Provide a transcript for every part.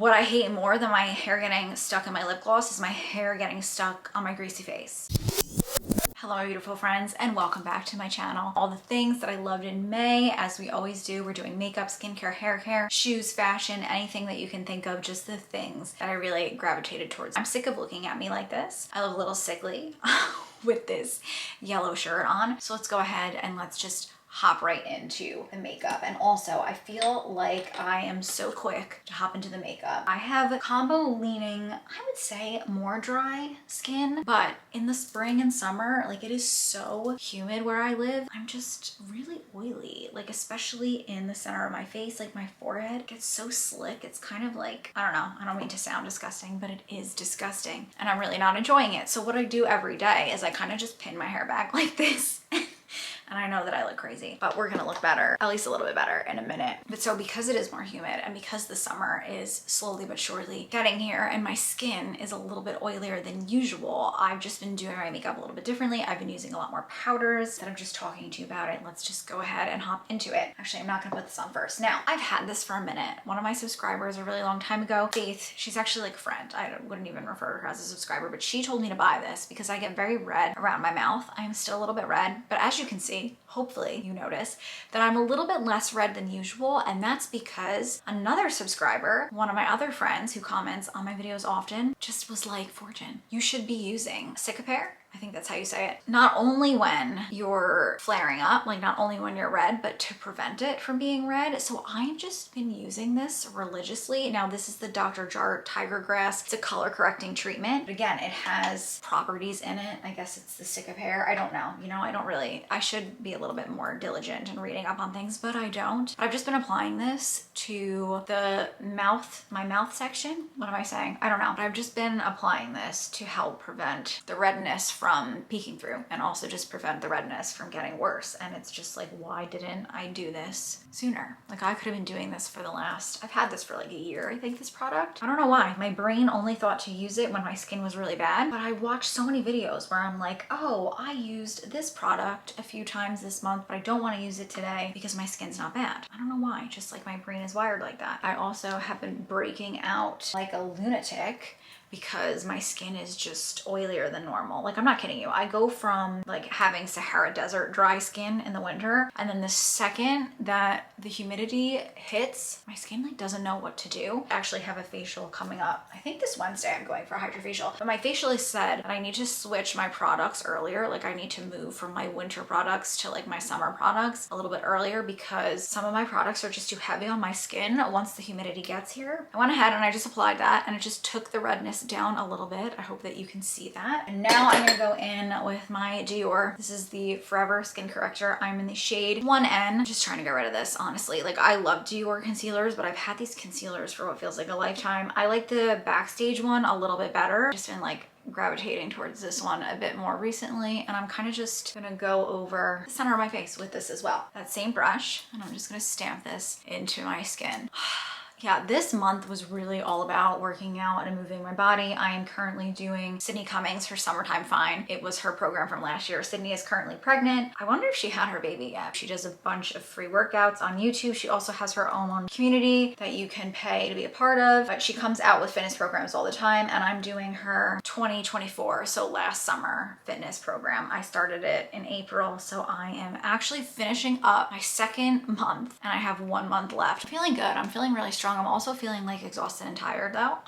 What I hate more than my hair getting stuck in my lip gloss is my hair getting stuck on my greasy face. Hello my beautiful friends and welcome back to my channel. All the things that I loved in May, as we always do, we're doing makeup, skincare, hair care, shoes, fashion, anything that you can think of, just the things that I really gravitated towards. I'm sick of looking at me like this. I look a little sickly with this yellow shirt on. So let's go ahead and let's just hop right into the makeup. And also I feel like I am so quick to hop into the makeup. I have combo leaning, I would say more dry skin, but in the spring and summer, like it is so humid where I live. I'm just really oily, like especially in the center of my face, like my forehead gets so slick. It's kind of like, I don't know, I don't mean to sound disgusting, but it is disgusting and I'm really not enjoying it. So what I do every day is I kind of just pin my hair back like this. And I know that I look crazy, but we're gonna look better, at least a little bit better in a minute. But so because it is more humid and because the summer is slowly but surely getting here and my skin is a little bit oilier than usual, I've just been doing my makeup a little bit differently. I've been using a lot more powders. Instead of just talking to you about it, let's just go ahead and hop into it. Actually, I'm not gonna put this on first. Now, I've had this for a minute. One of my subscribers a really long time ago, Faith, she's actually like a friend. I wouldn't even refer to her as a subscriber, but she told me to buy this because I get very red around my mouth. I am still a little bit red, but as you can see, hopefully you notice that I'm a little bit less red than usual, and that's because another subscriber, one of my other friends who comments on my videos often, just was like, Fortune, you should be using Cicapair. I think that's how you say it. Not only when you're flaring up, like not only when you're red, but to prevent it from being red. So I've just been using this religiously. Now this is the Dr. Jart Tiger Grass. It's a color correcting treatment. But again, it has properties in it. I guess it's the Cicapair. I don't know. You know, I should be a little bit more diligent in reading up on things, but I don't. But I've just been applying this to the mouth, my mouth section. What am I saying? I don't know. But I've just been applying this to help prevent the redness from peeking through and also just prevent the redness from getting worse. And it's just like, why didn't I do this sooner? Like I could have been doing this for I've had this for like a year, I think, this product. I don't know why. My brain only thought to use it when my skin was really bad, but I watched so many videos where I'm like, oh, I used this product a few times this month, but I don't want to use it today because my skin's not bad. I don't know why, just like my brain is wired like that. I also have been breaking out like a lunatic because my skin is just oilier than normal. Like I'm not kidding you. I go from like having Sahara Desert dry skin in the winter, and then the second that the humidity hits, my skin like doesn't know what to do. I actually have a facial coming up. I think this Wednesday I'm going for a hydrofacial, but my facialist said that I need to switch my products earlier. Like I need to move from my winter products to like my summer products a little bit earlier because some of my products are just too heavy on my skin once the humidity gets here. I went ahead and I just applied that and it just took the redness down a little bit. I hope that you can see that. And now I'm gonna go in with my Dior. This is the Forever Skin Corrector. I'm in the shade 1N. I'm just trying to get rid of this, honestly. Like I love Dior concealers, but I've had these concealers for what feels like a lifetime. I like the Backstage one a little bit better. Just been like gravitating towards this one a bit more recently, and I'm kind of just gonna go over the center of my face with this as well. That same brush, and I'm just gonna stamp this into my skin. Yeah, this month was really all about working out and moving my body. I am currently doing Sydney Cummings, her Summertime Fine. It was her program from last year. Sydney is currently pregnant. I wonder if she had her baby yet. She does a bunch of free workouts on YouTube. She also has her own community that you can pay to be a part of. But she comes out with fitness programs all the time, and I'm doing her 2024, so last summer, fitness program. I started it in April, so I am actually finishing up my second month, and I have 1 month left. I'm feeling good. I'm feeling really strong. I'm also feeling like exhausted and tired though.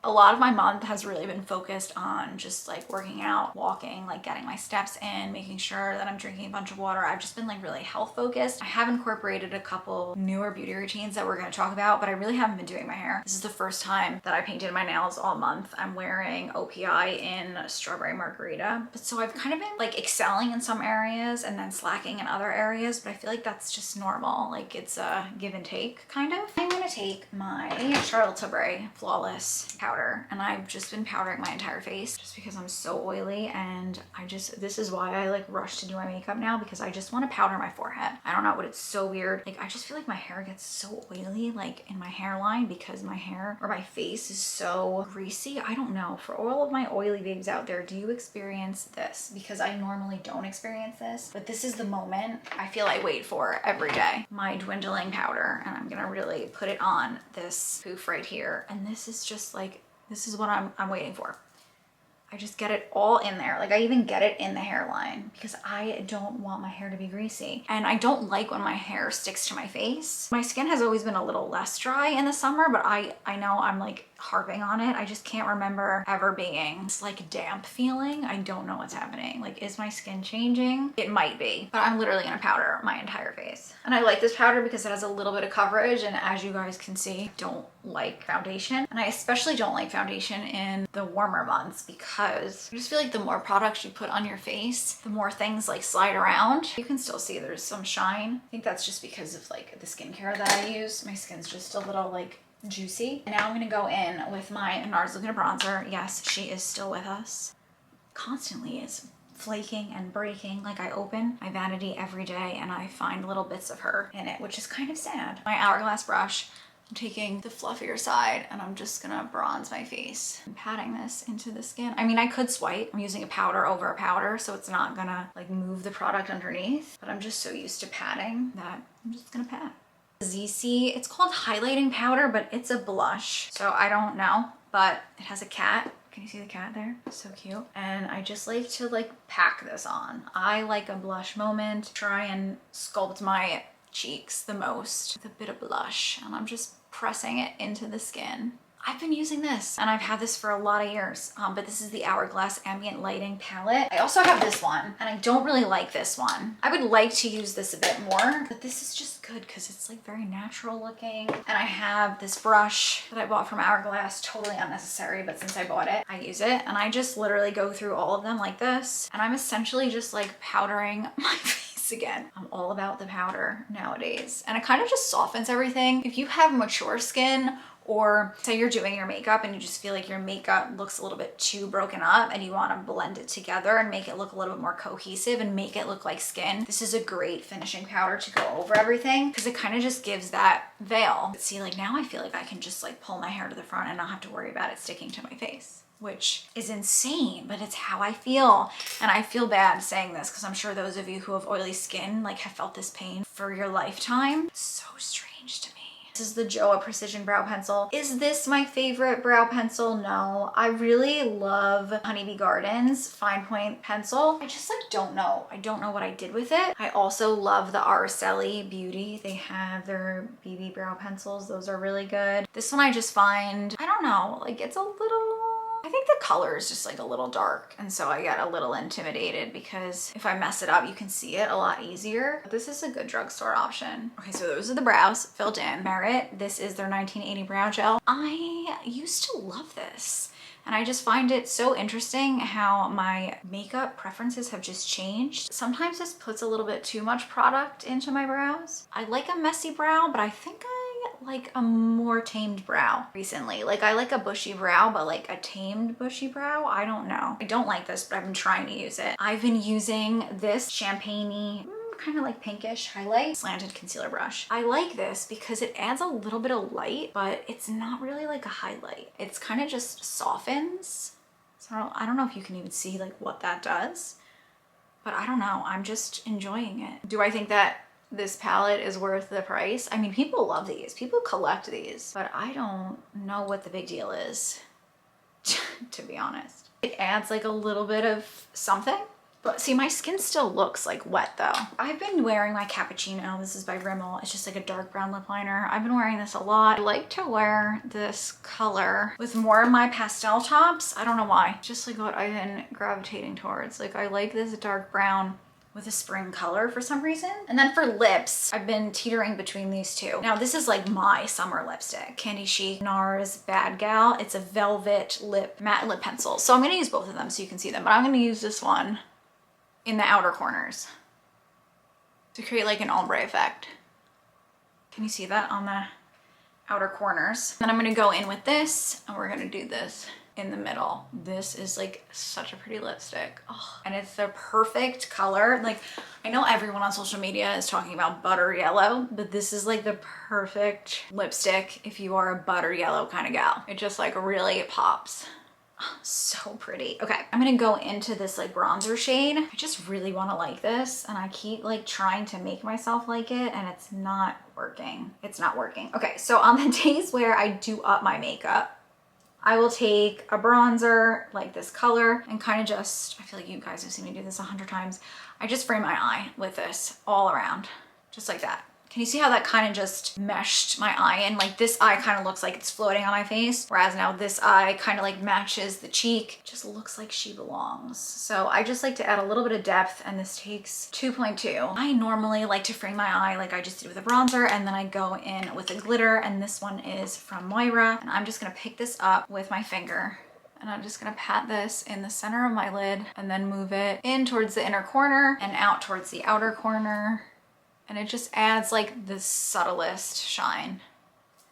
A lot of my month has really been focused on just like working out, walking, like getting my steps in, making sure that I'm drinking a bunch of water. I've just been like really health focused. I have incorporated a couple newer beauty routines that we're going to talk about, but I really haven't been doing my hair. This is the first time that I painted my nails all month. I'm wearing OPI in Strawberry Margarita. But so I've kind of been like excelling in some areas and then slacking in other areas, but I feel like that's just normal. Like it's a give and take kind of. I'm going to take my Charlotte Tilbury Flawless powder powder, and I've just been powdering my entire face just because I'm so oily, and this is why I like rush to do my makeup now, because I just want to powder my forehead. I don't know, but it's so weird. Like I just feel like my hair gets so oily like in my hairline because my hair or my face is so greasy. I don't know. For all of my oily babes out there, do you experience this? Because I normally don't experience this, but this is the moment I feel I wait for every day. My dwindling powder, and I'm gonna really put it on this poof right here, and this is just like, this is what I'm waiting for. I just get it all in there. Like I even get it in the hairline because I don't want my hair to be greasy. And I don't like when my hair sticks to my face. My skin has always been a little less dry in the summer, but I know I'm like harping on it. I just can't remember ever being this like damp feeling. I don't know what's happening. Like, is my skin changing? It might be, but I'm literally gonna powder my entire face. And I like this powder because it has a little bit of coverage, and as you guys can see, I don't like foundation. And I especially don't like foundation in the warmer months because I just feel like the more products you put on your face, the more things like slide around. You can still see there's some shine. I think that's just because of like the skincare that I use. My skin's just a little like juicy. And now I'm gonna go in with my NARS Laguna bronzer. Yes, she is still with us. Constantly is flaking and breaking. Like I open my vanity every day and I find little bits of her in it, which is kind of sad. My Hourglass brush, I'm taking the fluffier side and I'm just gonna bronze my face. I'm patting this into the skin. I mean, I could swipe. I'm using a powder over a powder, so it's not gonna like move the product underneath, but I'm just so used to patting that I'm just gonna pat. ZC, it's called highlighting powder, but it's a blush. So I don't know, but it has a cat. Can you see the cat there? So cute. And I just like to like pack this on. I like a blush moment, try and sculpt my cheeks the most with a bit of blush, and I'm just pressing it into the skin. I've been using this and I've had this for a lot of years, but this is the Hourglass Ambient Lighting Palette. I also have this one and I don't really like this one. I would like to use this a bit more, but this is just good because it's like very natural looking. And I have this brush that I bought from Hourglass, totally unnecessary, but since I bought it, I use it. And I just literally go through all of them like this. And I'm essentially just like powdering my face again. I'm all about the powder nowadays. And it kind of just softens everything. If you have mature skin, or say you're doing your makeup and you just feel like your makeup looks a little bit too broken up and you want to blend it together and make it look a little bit more cohesive and make it look like skin, this is a great finishing powder to go over everything because it kind of just gives that veil. See, like now I feel like I can just like pull my hair to the front and not have to worry about it sticking to my face, which is insane, but it's how I feel. And I feel bad saying this because I'm sure those of you who have oily skin like have felt this pain for your lifetime. So strange to me. This is the Joa Precision Brow Pencil. Is this my favorite brow pencil? No. I really love Honeybee Gardens Fine Point Pencil. I just like don't know. I don't know what I did with it. I also love the Araceli Beauty. They have their BB brow pencils. Those are really good. This one I just find, I don't know, like it's a little, I think the color is just like a little dark, and so I get a little intimidated because if I mess it up, you can see it a lot easier. But this is a good drugstore option. Okay, so those are the brows filled in. Merit, this is their 1980 brow gel. I used to love this, and I just find it so interesting how my makeup preferences have just changed. Sometimes this puts a little bit too much product into my brows. I like a messy brow, but I think I like a more tamed brow recently. Like I like a bushy brow, but like a tamed bushy brow, I don't know. I don't like this, but I've been trying to use it. I've been using this champagne-y, kind of like pinkish highlight slanted concealer brush. I like this because it adds a little bit of light, but it's not really like a highlight. It's kind of just softens. So I don't know if you can even see like what that does, but I don't know. I'm just enjoying it. Do I think that this palette is worth the price? I mean, people love these, people collect these, but I don't know what the big deal is, to be honest. It adds like a little bit of something, but see, my skin still looks like wet though. I've been wearing my Cappuccino. This is by Rimmel. It's just like a dark brown lip liner. I've been wearing this a lot. I like to wear this color with more of my pastel tops. I don't know why, just like what I've been gravitating towards. Like I like this dark brown with a spring color for some reason. And then for lips, I've been teetering between these two. Now this is like my summer lipstick. Candy Chic NARS Bad Gal. It's a velvet matte lip pencil. So I'm gonna use both of them so you can see them, but I'm gonna use this one in the outer corners to create like an ombre effect. Can you see that on the outer corners. Then I'm gonna go in with this, and we're gonna do this in the middle. This is like such a pretty lipstick. Oh, and it's the perfect color. Like, I know everyone on social media is talking about butter yellow, but this is like the perfect lipstick if you are a butter yellow kind of gal. It just like really pops. Oh, so pretty. Okay, I'm gonna go into this like bronzer shade. I just really want to like this, and I keep like trying to make myself like it, and it's not working. It's not working. Okay, so on the days where I do up my makeup, I will take a bronzer like this color and kind of just, I feel like you guys have seen me do this 100 times. I just frame my eye with this all around, just like that. Can you see how that kind of just meshed my eye in? Like this eye kind of looks like it's floating on my face, whereas now this eye kind of like matches the cheek. Just looks like she belongs. So I just like to add a little bit of depth, and this takes 2.2. I normally like to frame my eye like I just did with a bronzer, and then I go in with a glitter, and this one is from Moira. And I'm just gonna pick this up with my finger, and I'm just gonna pat this in the center of my lid and then move it in towards the inner corner and out towards the outer corner. And it just adds like the subtlest shine.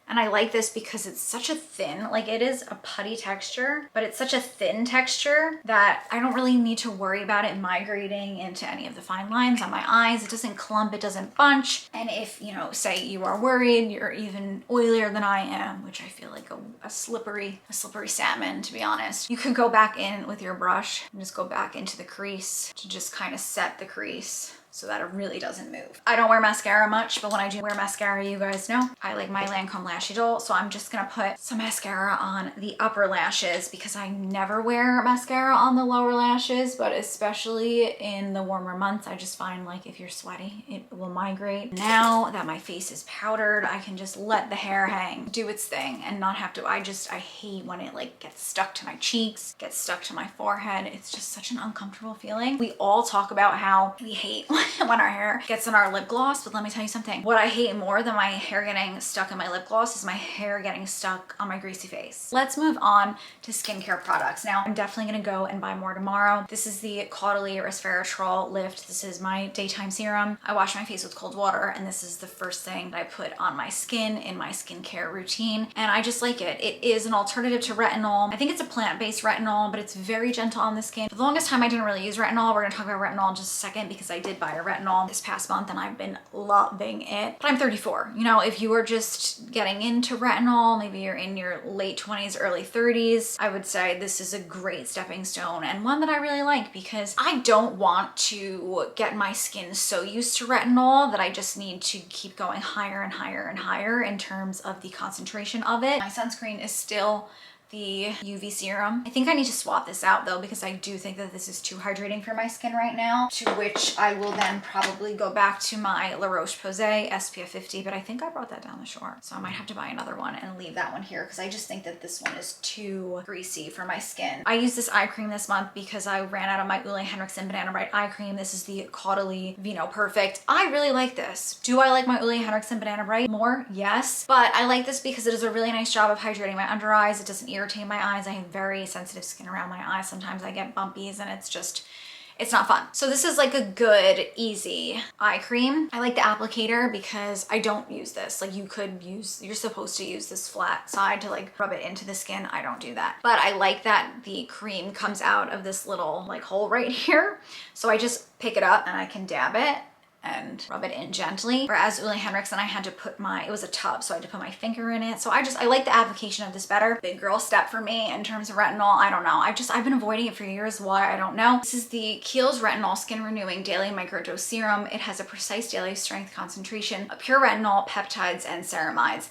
And I like this because it's such a thin, like it is a putty texture, but it's such a thin texture that I don't really need to worry about it migrating into any of the fine lines on my eyes. It doesn't clump, it doesn't bunch. And if, you know, say you are worried, you're even oilier than I am, which I feel like a slippery salmon, to be honest, you can go back in with your brush and just go back into the crease to just kind of set the crease so that it really doesn't move. I don't wear mascara much, but when I do wear mascara, you guys know, I like my Lancome Lashy Doll. So I'm just gonna put some mascara on the upper lashes because I never wear mascara on the lower lashes, but especially in the warmer months, I just find like if you're sweaty, it will migrate. Now that my face is powdered, I can just let the hair hang, do its thing, and not have to, I hate when it like gets stuck to my cheeks, gets stuck to my forehead. It's just such an uncomfortable feeling. We all talk about how we hate when our hair gets in our lip gloss, but let me tell you something. What I hate more than my hair getting stuck in my lip gloss is my hair getting stuck on my greasy face. Let's move on to skincare products. Now, I'm definitely gonna go and buy more tomorrow. This is the Caudalie Resveratrol Lift. This is my daytime serum. I wash my face with cold water, and this is the first thing that I put on my skin in my skincare routine, and I just like it. It is an alternative to retinol. I think it's a plant-based retinol, but it's very gentle on the skin. For the longest time, I didn't really use retinol. We're gonna talk about retinol in just a second because I did buy a retinol this past month and I've been loving it. But I'm 34. You know, if you are just getting into retinol, maybe you're in your late 20s, early 30s, I would say this is a great stepping stone and one that I really like because I don't want to get my skin so used to retinol that I just need to keep going higher and higher and higher in terms of the concentration of it. My sunscreen is still the UV serum. I think I need to swap this out though because I do think that this is too hydrating for my skin right now, to which I will then probably go back to my La Roche-Posay SPF 50, but I think I brought that down the shore. So I might have to buy another one and leave that one here because I just think that this one is too greasy for my skin. I used this eye cream this month because I ran out of my Ole Henriksen Banana Bright eye cream. This is the Caudalie Vino Perfect. I really like this. Do I like my Ole Henriksen Banana Bright more? Yes, but I like this because it does a really nice job of hydrating my under eyes. It doesn't irritate my eyes. I have very sensitive skin around my eyes. Sometimes I get bumpies and it's not fun. So this is like a good, easy eye cream. I like the applicator because I don't use this. Like you're supposed to use this flat side to like rub it into the skin. I don't do that. But I like that the cream comes out of this little like hole right here. So I just pick it up and I can dab it and rub it in gently. Whereas Ole Henriksen, I had to put it was a tub, so I had to put my finger in it. So I like the application of this better. Big girl step for me in terms of retinol. I don't know. I've been avoiding it for years. Why? I don't know. This is the Kiehl's Retinol Skin Renewing Daily Microdose Serum. It has a precise daily strength concentration of pure retinol, peptides, and ceramides.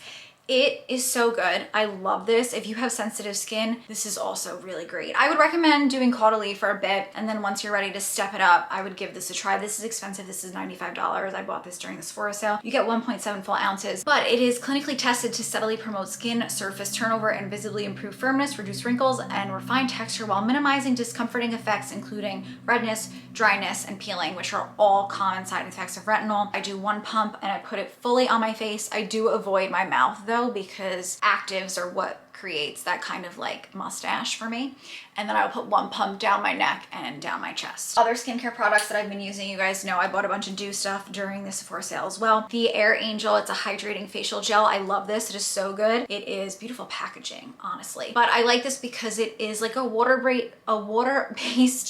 It is so good. I love this. If you have sensitive skin, this is also really great. I would recommend doing Caudalie for a bit, and then once you're ready to step it up, I would give this a try. This is expensive. This is $95. I bought this during the Sephora sale. You get 1.7 full ounces, but it is clinically tested to steadily promote skin surface turnover and visibly improve firmness, reduce wrinkles, and refine texture while minimizing discomforting effects, including redness, dryness, and peeling, which are all common side effects of retinol. I do one pump and I put it fully on my face. I do avoid my mouth though, because actives are what creates that kind of like mustache for me. And then I'll put one pump down my neck and down my chest. Other skincare products that I've been using, you guys know I bought a bunch of Dew stuff during the Sephora sale as well. The Air Angel, it's a hydrating facial gel. I love this. It is so good. It is beautiful packaging, honestly. But I like this because it is like a water-based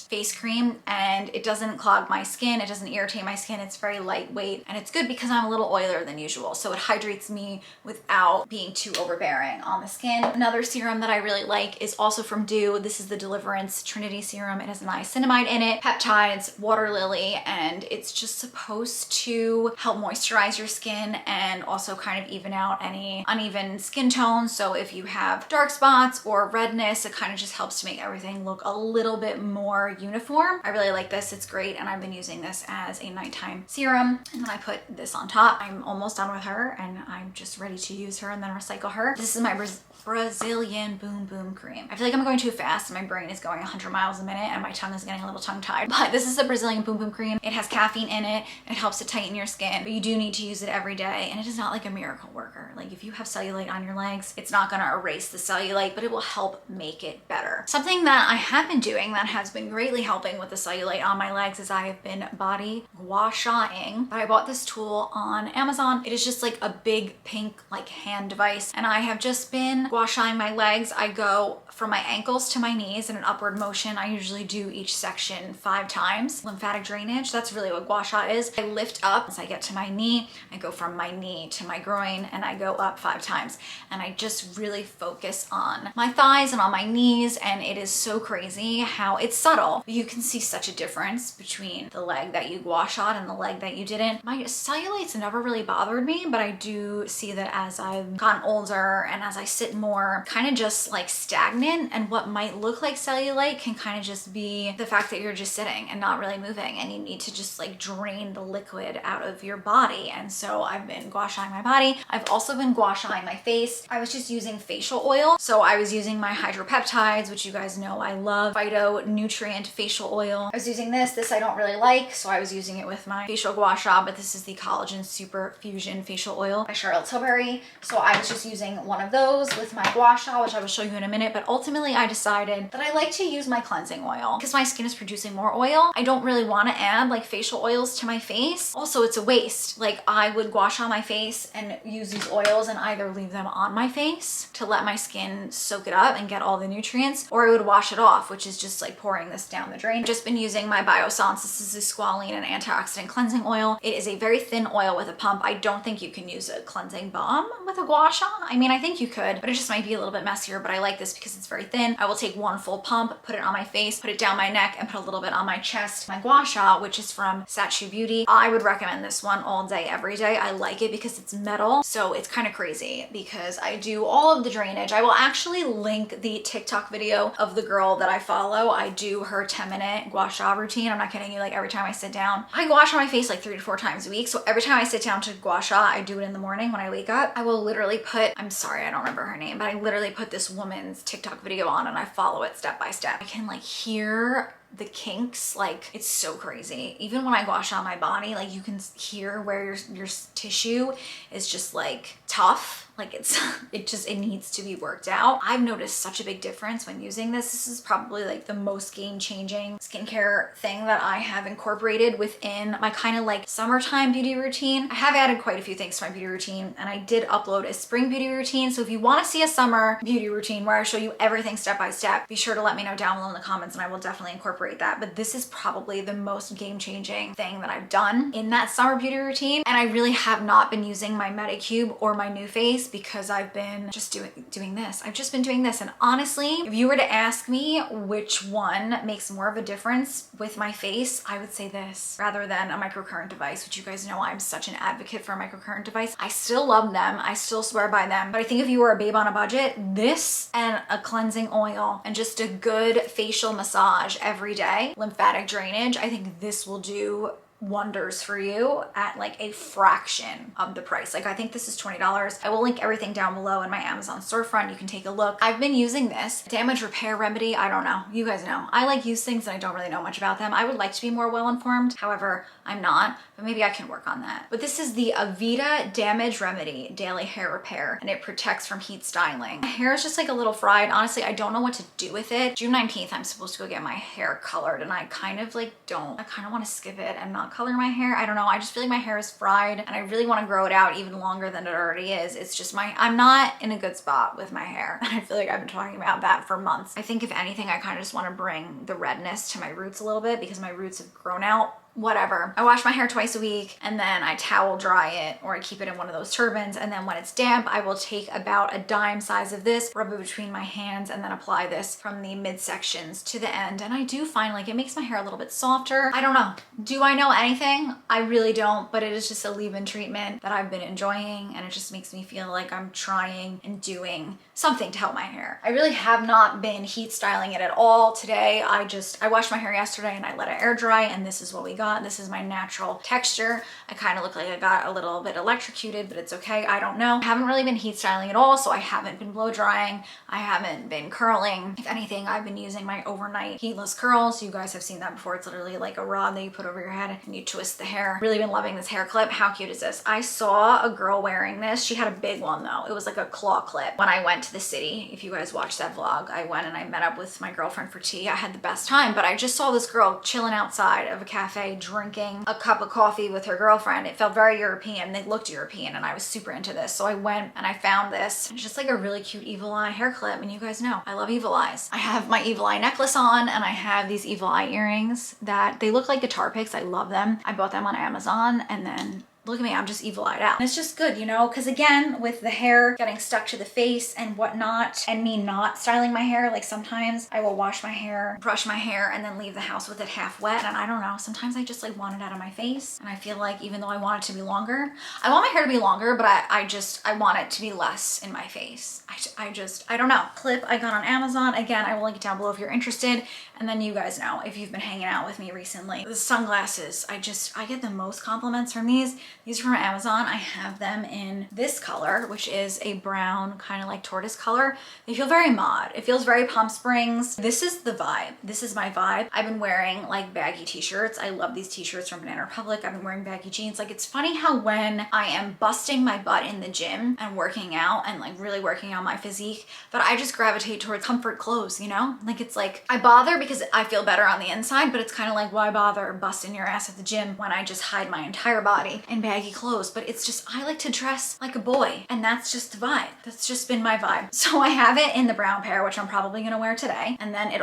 face cream, and it doesn't clog my skin. It doesn't irritate my skin. It's very lightweight, and it's good because I'm a little oilier than usual. So it hydrates me without being too overbearing on the skin. Another serum that I really like is also from Dew. This is the Deliverance Trinity Serum. It has niacinamide in it, peptides, water lily, and it's just supposed to help moisturize your skin and also kind of even out any uneven skin tones. So if you have dark spots or redness, it kind of just helps to make everything look a little bit more uniform. I really like this. It's great, and I've been using this as a nighttime serum. And then I put this on top. I'm almost done with her, and I'm just ready to use her and then recycle her. This is my Brazilian Boom Boom Cream. I feel like I'm going too fast. My brain is going 100 miles a minute and my tongue is getting a little tongue-tied. But this is the Brazilian Boom Boom Cream. It has caffeine in it. It helps to tighten your skin, but you do need to use it every day. And it is not like a miracle worker. Like if you have cellulite on your legs, it's not gonna erase the cellulite, but it will help make it better. Something that I have been doing that has been greatly helping with the cellulite on my legs is I have been body Gua Sha-ing. I bought this tool on Amazon. It is just like a big pink like hand device, and I have just been Gua Sha-ing my legs. I go from my ankles to my knees in an upward motion. I usually do each section 5 times. Lymphatic drainage, that's really what Gua Sha is. I lift up as I get to my knee. I go from my knee to my groin, and I go up 5 times. And I just really focus on my thighs and on my knees, and it is so crazy how it's subtle. You can see such a difference between the leg that you Gua Sha'd and the leg that you didn't. My cellulite's never really bothered me, but I do see that as I've gotten older and as I sit more, kind of just like stagnant, and what might look like cellulite can kind of just be the fact that you're just sitting and not really moving, and you need to just like drain the liquid out of your body. And so I've been Gua Sha'ing my body. I've also been Gua Sha'ing my face. I was just using facial oil. So I was using my hydropeptides, which you guys know I love, phytonutrient facial oil. I was using this I don't really like, so I was using it with my facial Gua Sha, but this is the Collagen Super Fusion facial oil by Charlotte Tilbury. So I was just using one of those with my Gua Sha, which I will show you in a minute. But ultimately I decided that I like to use my cleansing oil because my skin is producing more oil. I don't really want to add like facial oils to my face. Also, it's a waste. Like I would Gua Sha my face and use these oils and either leave them on my face to let my skin soak it up and get all the nutrients, or I would wash it off, which is just like pouring this down the drain. I've just been using my Biossance. This is a squalene and antioxidant cleansing oil. It is a very thin oil with a pump. I don't think you can use a cleansing balm with a Gua Sha. I mean, I think you could, but it just might be a little bit messier, but I like this because it's very thin. I will take one full pump, put it on my face, put it down my neck, and put a little bit on my chest. My Gua Sha, which is from Sachu Beauty. I would recommend this one all day, every day. I like it because it's metal, so it's kind of crazy because I do all of the drainage. I will actually link the TikTok video of the girl that I follow. I do her 10-minute Gua Sha routine. I'm not kidding you, like every time I sit down. I Gua Sha my face like 3 to 4 times a week, so every time I sit down to Gua Sha, I do it in the morning when I wake up. I will literally put, I'm sorry, I don't remember her name, but I literally put this woman's TikTok video on and I follow it step by step. I can like hear the kinks, like it's so crazy. Even when I Gua Sha my body, like you can hear where your tissue is just like tough. Like it needs to be worked out. I've noticed such a big difference when using this. This is probably like the most game-changing skincare thing that I have incorporated within my kind of like summertime beauty routine. I have added quite a few things to my beauty routine, and I did upload a spring beauty routine. So if you want to see a summer beauty routine where I show you everything step by step, be sure to let me know down below in the comments and I will definitely incorporate that. But this is probably the most game-changing thing that I've done in that summer beauty routine. And I really have not been using my Medicube or my New Face because I've been just doing this. I've just been doing this. And honestly, if you were to ask me which one makes more of a difference with my face, I would say this rather than a microcurrent device, which you guys know I'm such an advocate for a microcurrent device. I still love them. I still swear by them. But I think if you were a babe on a budget, this and a cleansing oil and just a good facial massage every day, lymphatic drainage, I think this will do wonders for you at like a fraction of the price. Like I think this is $20. I will link everything down below in my Amazon storefront. You can take a look. I've been using this damage repair remedy. I don't know. You guys know. I like use things and I don't really know much about them. I would like to be more well informed. However, I'm not, but maybe I can work on that. But this is the Avita Damage Remedy Daily Hair Repair, and it protects from heat styling. My hair is just like a little fried. Honestly, I don't know what to do with it. June 19th, I'm supposed to go get my hair colored, and I kind of like don't. I kind of want to skip it and not color my hair. I don't know. I just feel like my hair is fried and I really want to grow it out even longer than it already is. It's just I'm not in a good spot with my hair. And I feel like I've been talking about that for months. I think if anything, I kind of just want to bring the redness to my roots a little bit because my roots have grown out. Whatever. I wash my hair twice a week and then I towel dry it, or I keep it in one of those turbans, and then when it's damp I will take about a dime size of this, rub it between my hands, and then apply this from the midsections to the end. And I do find like it makes my hair a little bit softer. I don't know. Do I know anything? I really don't, but it is just a leave-in treatment that I've been enjoying, and it just makes me feel like I'm trying and doing something to help my hair. I really have not been heat styling it at all today. I washed my hair yesterday and I let it air dry, and this is what we got. This is my natural texture. I kind of look like I got a little bit electrocuted, but it's okay. I don't know. I haven't really been heat styling at all, so I haven't been blow drying. I haven't been curling. If anything, I've been using my overnight heatless curls. You guys have seen that before. It's literally like a rod that you put over your head and you twist the hair. Really been loving this hair clip. How cute is this? I saw a girl wearing this. She had a big one though. It was like a claw clip. When I went to the city, if you guys watched that vlog, I went and I met up with my girlfriend for tea. I had the best time, but I just saw this girl chilling outside of a cafe drinking a cup of coffee with her girlfriend. It felt very European. They looked European and I was super into this. So I went and I found this. It's just like a really cute evil eye hair clip, and you guys know I love evil eyes. I have my evil eye necklace on and I have these evil eye earrings that they look like guitar picks. I love them. I bought them on Amazon, and then look at me, I'm just evil-eyed out. And it's just good, you know, because again, with the hair getting stuck to the face and whatnot, and me not styling my hair, like sometimes I will wash my hair, brush my hair, and then leave the house with it half wet. And I don't know, sometimes I just like want it out of my face. And I feel like even though I want it to be longer, I want my hair to be longer, but I want it to be less in my face. I don't know. Clip I got on Amazon. Again, I will link it down below if you're interested. And then you guys know, if you've been hanging out with me recently, the sunglasses, I get the most compliments from these. These are from Amazon. I have them in this color, which is a brown, kind of like tortoise color. They feel very mod. It feels very Palm Springs. This is the vibe. This is my vibe. I've been wearing like baggy t-shirts. I love these t-shirts from Banana Republic. I've been wearing baggy jeans. Like, it's funny how when I am busting my butt in the gym and working out and like really working on my physique, that I just gravitate towards comfort clothes, you know? Like, it's like I bother because I feel better on the inside, but it's kind of like, why bother busting your ass at the gym when I just hide my entire body in baggy clothes? But it's just, I like to dress like a boy, and that's just the vibe. That's just been my vibe. So I have it in the brown pair, which I'm probably gonna wear today. And then it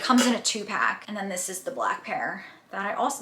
comes in a 2-pack. And then this is the black pair.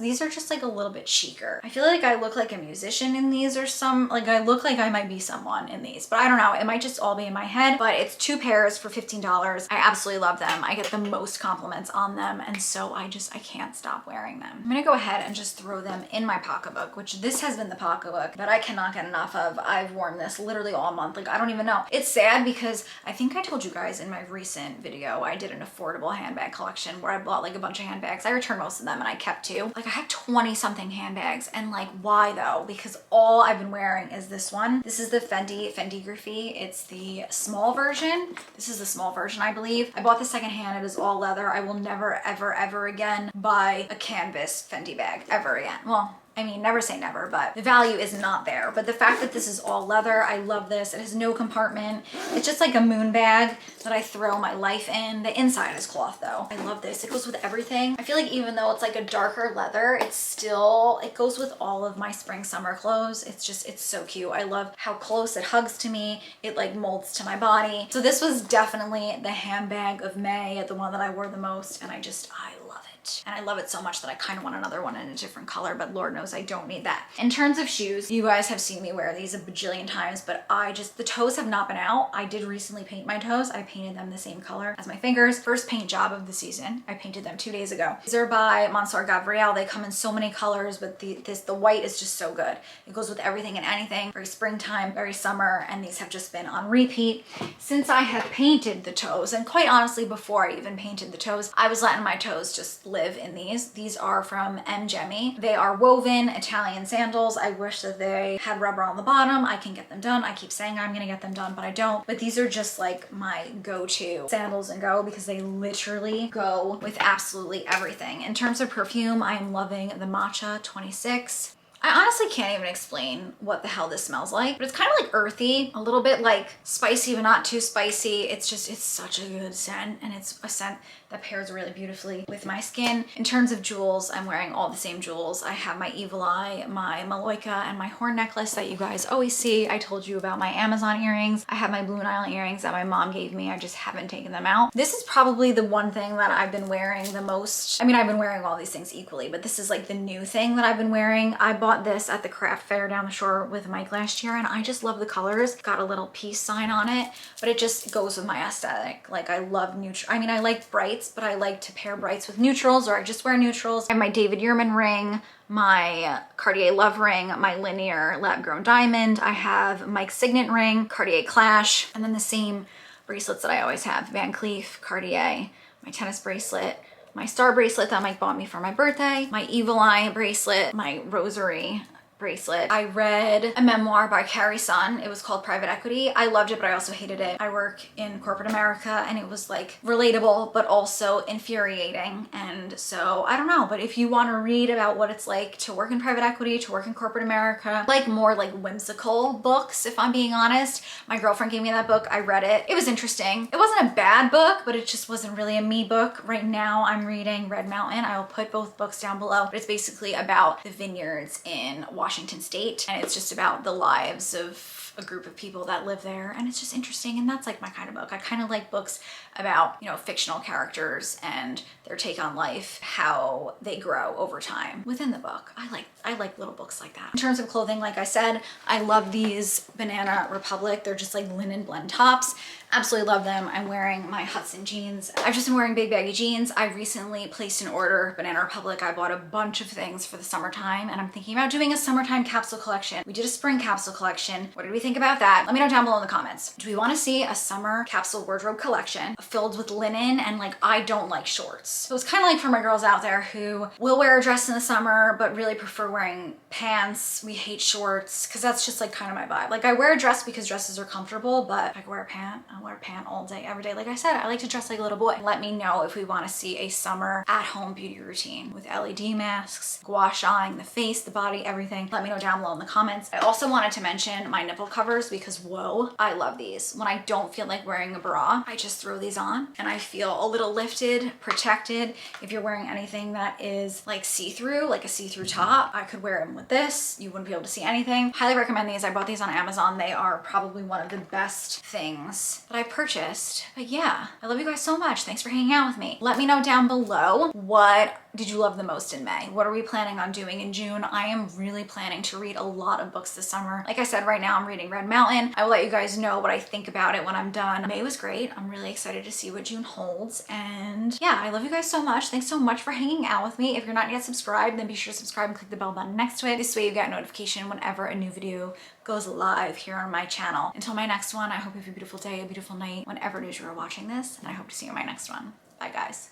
These are just like a little bit chicer. I feel like I look like a musician in these, or I look like I might be someone in these, but I don't know. It might just all be in my head, but it's 2 pairs for $15. I absolutely love them. I get the most compliments on them, and so I can't stop wearing them. I'm gonna go ahead and just throw them in my pocketbook, which this has been the pocketbook that I cannot get enough of. I've worn this literally all month. Like, I don't even know. It's sad because I think I told you guys in my recent video, I did an affordable handbag collection where I bought like a bunch of handbags. I returned most of them and I kept 2. Like, I have 20 something handbags, and like, why though? Because all I've been wearing is this one. This is the Fendi Graffiti. It's the small version. This is the small version, I believe. I bought the secondhand. It is all leather. I will never, ever, ever again buy a canvas Fendi bag ever again. Well, I mean, never say never, but the value is not there. But the fact that this is all leather, I love this. It has no compartment. It's just like a moon bag that I throw my life in. The inside is cloth though. I love this. It goes with everything. I feel like even though it's like a darker leather, it goes with all of my spring summer clothes. It's so cute. I love how close it hugs to me. It like molds to my body. So this was definitely the handbag of May, the one that I wore the most, and I love it. And I love it so much that I kind of want another one in a different color, but Lord knows I don't need that. In terms of shoes, you guys have seen me wear these a bajillion times, but the toes have not been out. I did recently paint my toes. I painted them the same color as my fingers. First paint job of the season. I painted them 2 days ago. These are by Monsieur Gabriel. They come in so many colors, but the white is just so good. It goes with everything and anything. Very springtime, very summer, and these have just been on repeat since I have painted the toes. And quite honestly, before I even painted the toes, I was letting my toes just live in these. These are from M. Gemmy. They are woven Italian sandals. I wish that they had rubber on the bottom. I can get them done. I keep saying I'm gonna get them done, but I don't. But these are just like my go-to sandals and go because they literally go with absolutely everything. In terms of perfume, I am loving the Matcha 26. I honestly can't even explain what the hell this smells like, but it's kind of like earthy, a little bit like spicy, but not too spicy. It's such a good scent, and it's a scent that pairs really beautifully with my skin. In terms of jewels, I'm wearing all the same jewels. I have my Evil Eye, my Maloika, and my horn necklace that you guys always see. I told you about my Amazon earrings. I have my Blue Nile earrings that my mom gave me. I just haven't taken them out. This is probably the one thing that I've been wearing the most. I mean, I've been wearing all these things equally, but this is like the new thing that I've been wearing. I bought this at the craft fair down the shore with Mike last year, and I just love the colors. Got a little peace sign on it, but it just goes with my aesthetic. Like, I love neutral. I mean, I like brights, but I like to pair brights with neutrals, or I just wear neutrals. I have my David Yurman ring, my Cartier Love ring, my Linear lab grown diamond. I have Mike's signet ring, Cartier Clash, and then the same bracelets that I always have, Van Cleef, Cartier, my tennis bracelet, my star bracelet that Mike bought me for my birthday, my Evil Eye bracelet, my rosary bracelet. I read a memoir by Carrie Sun. It was called Private Equity. I loved it, but I also hated it. I work in corporate America, and it was like relatable, but also infuriating. And so I don't know, but if you want to read about what it's like to work in private equity, to work in corporate America, like more like whimsical books, if I'm being honest, my girlfriend gave me that book. I read it. It was interesting. It wasn't a bad book, but it just wasn't really a me book. Right now I'm reading Red Mountain. I will put both books down below, but it's basically about the vineyards in Washington State, and it's just about the lives of a group of people that live there, and it's just interesting, and that's like my kind of book. I kind of like books about, you know, fictional characters and their take on life, how they grow over time within the book. I like little books like that. In terms of clothing, like I said, I love these Banana Republic. They're just like linen blend tops. Absolutely love them. I'm wearing my Hudson jeans. I've just been wearing big baggy jeans. I recently placed an order, Banana Republic. I bought a bunch of things for the summertime, and I'm thinking about doing a summertime capsule collection. We did a spring capsule collection. What did we think about that? Let me know down below in the comments. Do we want to see a summer capsule wardrobe collection filled with linen? And like, I don't like shorts. So it's kind of like for my girls out there who will wear a dress in the summer, but really prefer wearing pants. We hate shorts, because that's just like kind of my vibe. Like, I wear a dress because dresses are comfortable, but if I could wear a pant, I'll wear a pant all day, every day. Like I said, I like to dress like a little boy. Let me know if we want to see a summer at-home beauty routine with LED masks, gua shaing the face, the body, everything. Let me know down below in the comments. I also wanted to mention my nipple covers, because whoa, I love these. When I don't feel like wearing a bra, I just throw these on and I feel a little lifted, protected. If you're wearing anything that is like see-through, like a see-through top, I could wear them with this. You wouldn't be able to see anything. Highly recommend these. I bought these on Amazon. They are probably one of the best things that I purchased. But yeah, I love you guys so much. Thanks for hanging out with me. Let me know down below, what did you love the most in May? What are we planning on doing in June? I am really planning to read a lot of books this summer. Like I said, right now I'm reading Red Mountain. I will let you guys know what I think about it when I'm done. May was great. I'm really excited to see what June holds. And yeah, I love you guys so much. Thanks so much for hanging out with me. If you're not yet subscribed, then be sure to subscribe and click the bell button next to it. This way you get notification whenever a new video goes live here on my channel. Until my next one, I hope you have a beautiful day, a beautiful night, whenever it is you are watching this, and I hope to see you in my next one. Bye guys.